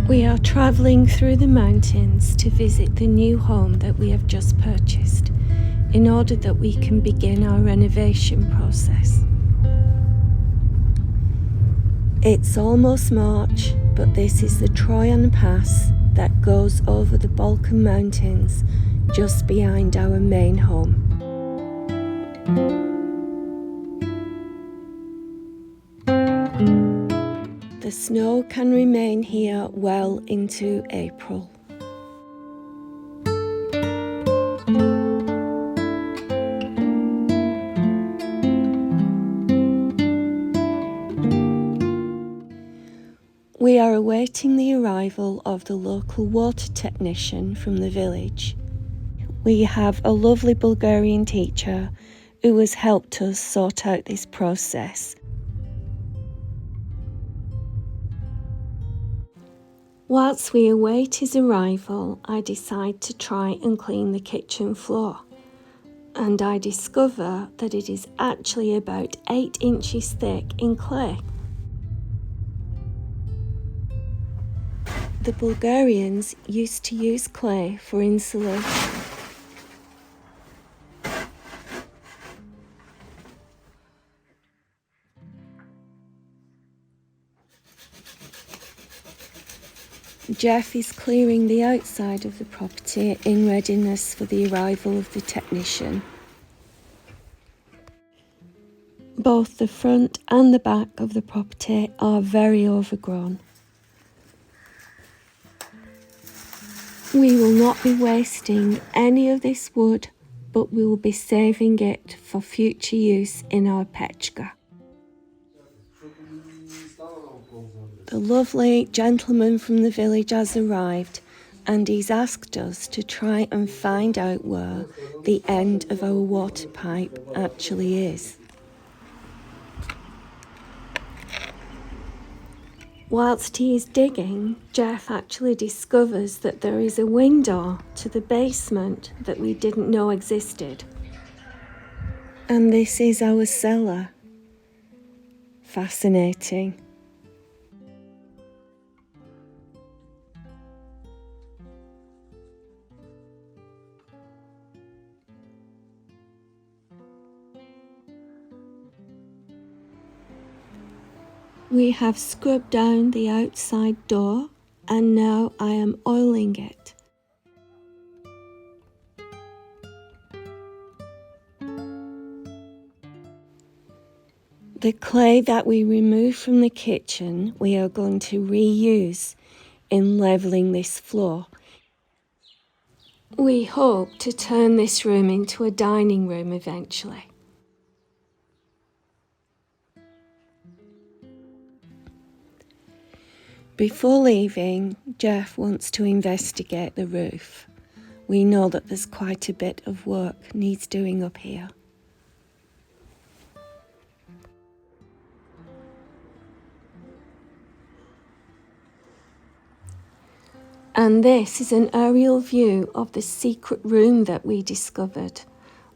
We are travelling through the mountains to visit the new home that we have just purchased in order that we can begin our renovation process. It's almost March, but this is the Troyan Pass that goes over the Balkan Mountains just behind our main home. The snow can remain here well into April. We are awaiting the arrival of the local water technician from the village. We have a lovely Bulgarian teacher who has helped us sort out this process. Whilst we await his arrival, I decide to try and clean the kitchen floor. And I discover that it is actually about 8 inches thick in clay. The Bulgarians used to use clay for insulation. Jeff is clearing the outside of the property in readiness for the arrival of the technician. Both the front and the back of the property are very overgrown. We will not be wasting any of this wood, but we will be saving it for future use in our pechka. The lovely gentleman from the village has arrived and he's asked us to try and find out where the end of our water pipe actually is. Whilst he is digging, Jeff actually discovers that there is a window to the basement that we didn't know existed. And this is our cellar. Fascinating. We have scrubbed down the outside door and now I am oiling it. The clay that we removed from the kitchen we are going to reuse in levelling this floor. We hope to turn this room into a dining room eventually. Before leaving, Jeff wants to investigate the roof. We know that there's quite a bit of work needs doing up here. And this is an aerial view of the secret room that we discovered,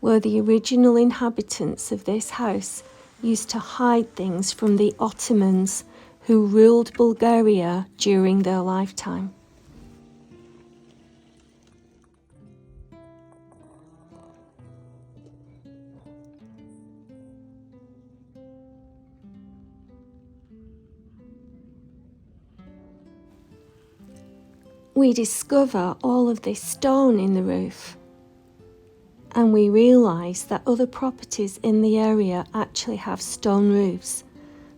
where the original inhabitants of this house used to hide things from the Ottomans who ruled Bulgaria during their lifetime. We discover all of this stone in the roof, and we realise that other properties in the area actually have stone roofs.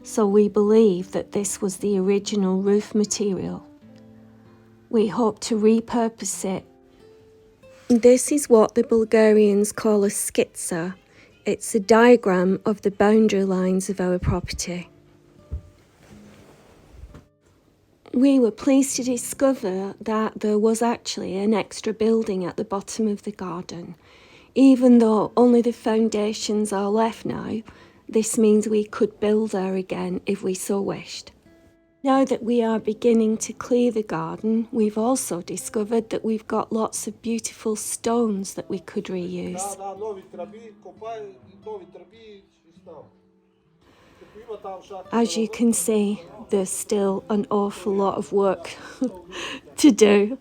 So we believe that this was the original roof material. We hope to repurpose it. This is what the Bulgarians call a skitsa. It's a diagram of the boundary lines of our property. We were pleased to discover that there was actually an extra building at the bottom of the garden. Even though only the foundations are left now, this means we could build there again if we so wished. Now that we are beginning to clear the garden, we've also discovered that we've got lots of beautiful stones that we could reuse. As you can see, there's still an awful lot of work to do.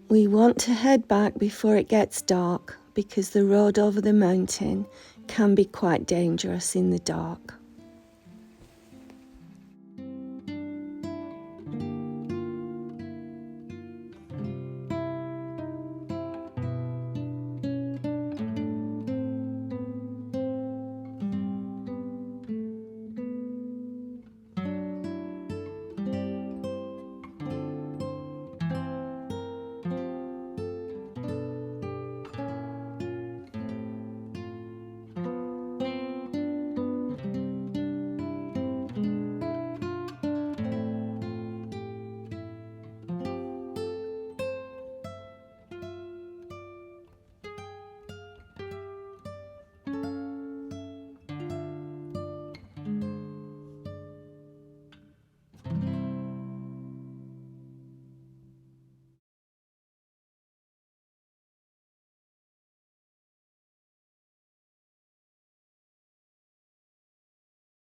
We want to head back before it gets dark because the road over the mountain can be quite dangerous in the dark.